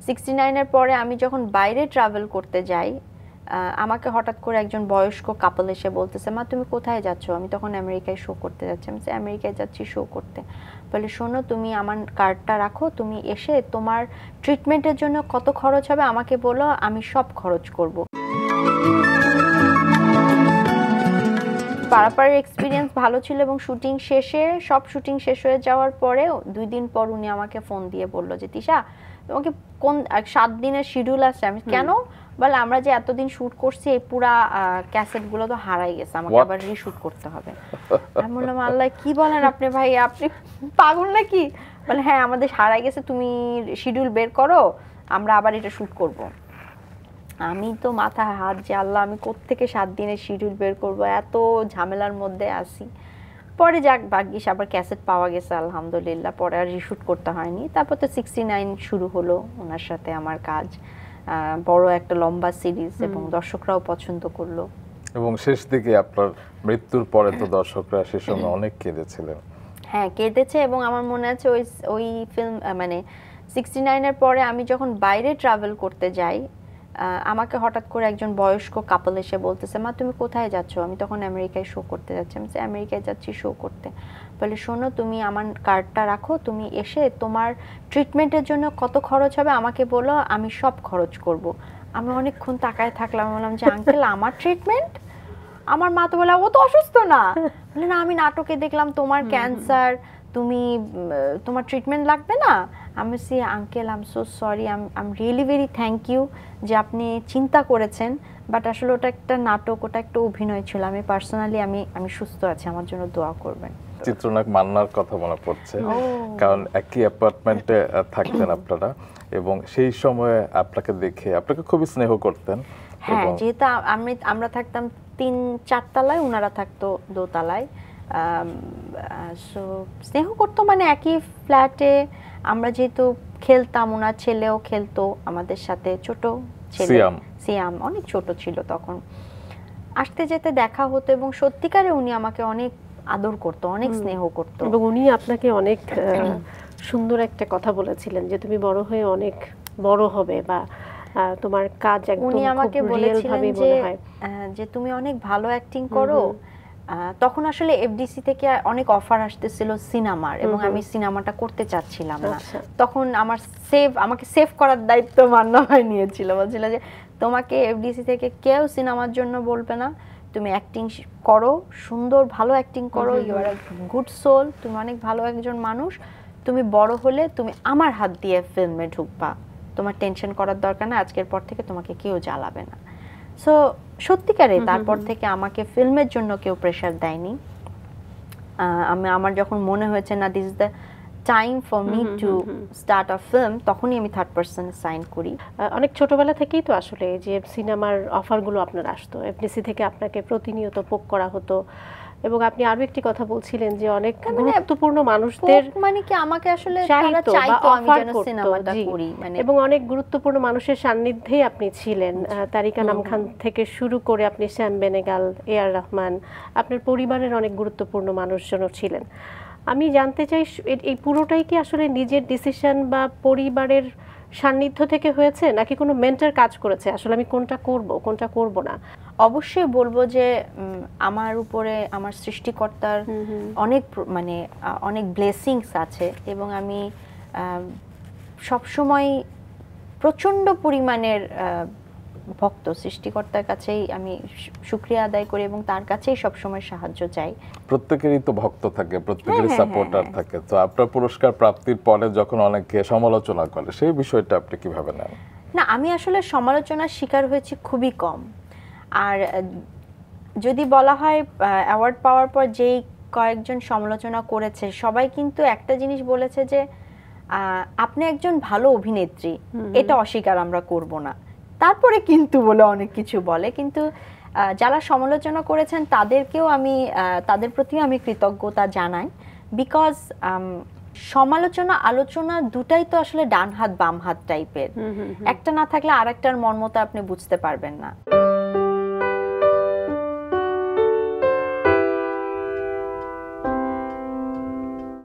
69 এর পরে আমি যখন বাইরে ট্রাভেল করতে যাই, আমাকে হঠাৎ করে একজন বয়স্ক কাপল এসে বলতেছে, মা তুমি কোথায় যাচ্ছ? আমি তখন আমেরিকায় শো করতে যাচ্ছি। আমি আমেরিকায় যাচ্ছি শো করতে। বলে শোনো, তুমি আমার কার্ডটা রাখো, তুমি এসে তোমার ট্রিটমেন্টের জন্য কত খরচ হবে আমাকে বলো, আমি সব খরচ করব। পারাপারের এক্সপিরিয়েন্স ভালো ছিল এবং সব শুটিং শেষ হয়ে যাওয়ার পরেও 2 দিন পর উনি আমাকে ফোন দিয়ে বলল যে তিশা তোমাকে কোন 7 দিনের শিডিউল আছে। আমি কেন? বলে আমরা যে এতদিন শুট করছি এই পুরা ক্যাসেট গুলো তো হারাই গেছে, আমাকে আবার রিশুট করতে হবে। আমি বললাম আল্লাহ কি বলেন আপনি ভাই, আপনি পাগল নাকি? বলে হ্যাঁ আমাদের হারাই গেছে, তুমি শিডিউল বের করো, আমরা আবার এটা শুট করব। আমি তো মাথায় হাত যে আল্লাহ আমি কোত্থেকে 7 দিনের শিডিউল বের করব, এত ঝামেলার মধ্যে আছি। পরে যাক ভাগ্যিস আবার ক্যাসেট পাওয়া গেছে আলহামদুলিল্লাহ, পরে আর রিশুট করতে হয়নি। তারপর তো 69 শুরু হলো ওনার সাথে আমার কাজ, বড় একটা লম্বা সিরিজ এবং দর্শকরাও পছন্দ করলো। এবং শেষ দিকে আপনার মৃত্যুর পরে তো দর্শকরা সে সময় অনেক কেঁদেছিলেন। হ্যাঁ কেঁদেছে, এবং আমার মনে আছে ওই ফিল্ম মানে 69 এর পরে আমি যখন বাইরে ট্রাভেল করতে যাই, আমাকে হঠাৎ করে একজন বয়স্ক কাপল এসে বলতেছে, মা তুমি কোথায় যাচ্ছ? আমি তখন আমেরিকায় শো করতে যাচ্ছি। আমি আমেরিকায় যাচ্ছি শো করতে। বলে শোনো, তুমি আমার কার্ডটা রাখো, তুমি এসে তোমার ট্রিটমেন্টের জন্য কত খরচ হবে আমাকে বলো, আমি সব খরচ করব। আমি অনেকক্ষণ তাকায় থাকলাম, বললাম যে আঙ্কেল আমার ট্রিটমেন্ট? আমার মা তো বলে ও তো অসুস্থ না। বলে না আমি নাটকে দেখলাম তোমার ক্যান্সার, তুমি তোমার ট্রিটমেন্ট লাগবে না। আমি see uncle I am so sorry, I am really very thank you যে আপনি চিন্তা করেছেন, বাট আসলে ওটা একটা নাটক, ওটা একটা অভিনয় ছিল। আমি পার্সোনালি আমি সুস্থ আছি, আমার জন্য দোয়া করবেন। চিত্রনায়ক মান্নার কথা মনে পড়ছে, কারণ একই অ্যাপার্টমেন্টে থাকতেন আপনারা, এবং সেই সময়ে আপনাকে দেখে আপনাকে খুবই স্নেহ করতেন। হ্যাঁ যেহেতু আমরা থাকতাম 3-4 তলায়, ওনারা থাকতো দোতলায়, সো স্নেহ করতো, মানে একই ফ্ল্যাটে আমরা যেহেতু খেলতাম, ওনার ছেলেও খেলতো আমাদের সাথে, ছোট ছেলে সিয়াম অনেক ছোট ছিল তখন। আসতে যেতে দেখা হতো এবং সত্যিকারে উনি আমাকে অনেক আদর করতো, অনেক স্নেহ করতো। এবং উনি আপনাকে অনেক সুন্দর একটা কথা বলেছিলেন যে তুমি বড় হয়ে অনেক বড় হবে, বা তোমার কাজ একদম উনি আমাকে বলেছিলেন যে তুমি অনেক ভালো অ্যাক্টিং করো। তখন আসলে এফডিসি থেকে অনেক অফার আসতেছিল সিনেমার, এবং আমি সিনেমাটা করতে চাচ্ছিলাম না। তখন আমাকে সেভ করার দায়িত্ব মান্না ভাই নিয়েছিল, বলছিল যে তোমাকে এফডিসি থেকে কেউ সিনেমার জন্য বলবে না, তুমি অ্যাক্টিং করো, সুন্দর ভালো অ্যাক্টিং করো, you are a good soul, তুমি অনেক ভালো একজন মানুষ, তুমি বড় হলে তুমি আমার হাত দিয়ে ফিল্মে ঢুকবা, তোমার টেনশন করার দরকার না, আজকের পর থেকে তোমাকে কেউ জ্বালাবে না। সো সত্যিকারে তারপর থেকে আমাকে ফিল্মের জন্য কেউ প্রেশার দেয়নি। আমার যখন মনে হয়েছে না this is the time for me to start a film, তখনই আমি 3rd পারসন সাইন করি। অনেক ছোটবেলা থেকেই তো আসলে যে সিনেমার অফারগুলো আপনার আসতো, এফডিসি থেকে আপনাকে প্রতিনিয়ত পোক করা হতো, এবং আপনি আরো একটি কথা বলছিলেন যে অনেক গুরুত্বপূর্ণ মানুষদের মানে কি আমাকে আসলে তারা চাইতো আমি যেন সিনেমাটা করি, মানে এবং অনেক গুরুত্বপূর্ণ মানুষের সান্নিধ্যেই আপনি ছিলেন। তারিক আনাম খান থেকে শুরু করে আপনি শ্যাম বেনেগাল, এআর রহমান, আপনার পরিবারের অনেক গুরুত্বপূর্ণ মানুষজনও ছিলেন। আমি জানতে চাই এই পুরোটাই কি আসলে নিজের ডিসিশন বা পরিবারের সান্নিধ্য থেকে হয়েছে, নাকি কোনো মেন্টর কাজ করেছে আসলে আমি কোনটা করব কোনটা করব না? অবশ্যই বলবো যে আমার উপরে আমার সৃষ্টিকর্তার অনেক ব্লেসিংস আছে, এবং আমি সবসময় প্রচণ্ড পরিমাণের ভক্ত, সৃষ্টিকর্তার কাছেই আমি শুকরিয়া আদায় করি এবং তার কাছেই সবসময় সাহায্য চাই। প্রত্যেকেরই তো ভক্ত থাকে, প্রত্যেকেরই সাপোর্টার থাকে। তো আপনার পুরস্কার প্রাপ্তির পরে যখন অনেকে সমালোচনা করে, সেই বিষয়টা আপনি কিভাবে নেন? না, আমি আসলে সমালোচনার শিকার হয়েছি খুবই কম। আর যদি বলা হয় অ্যাওয়ার্ড পাওয়ার পর যেই কয়েকজন সমালোচনা করেছে, সবাই কিন্তু একটা জিনিস বলেছে যে আপনি একজন ভালো অভিনেত্রী, এটা অস্বীকার আমরা করব না। তারপরে কিন্তু বলে অনেক কিছু বলে, কিন্তু যারা সমালোচনা করেছেন তাদের প্রতিও আমি কৃতজ্ঞতা জানাই, বিকজ সমালোচনা আলোচনা দুটাই তো আসলে ডান হাত বাম হাত টাইপের, একটা না থাকলে আরেকটার মর্মতা আপনি বুঝতে পারবেন না।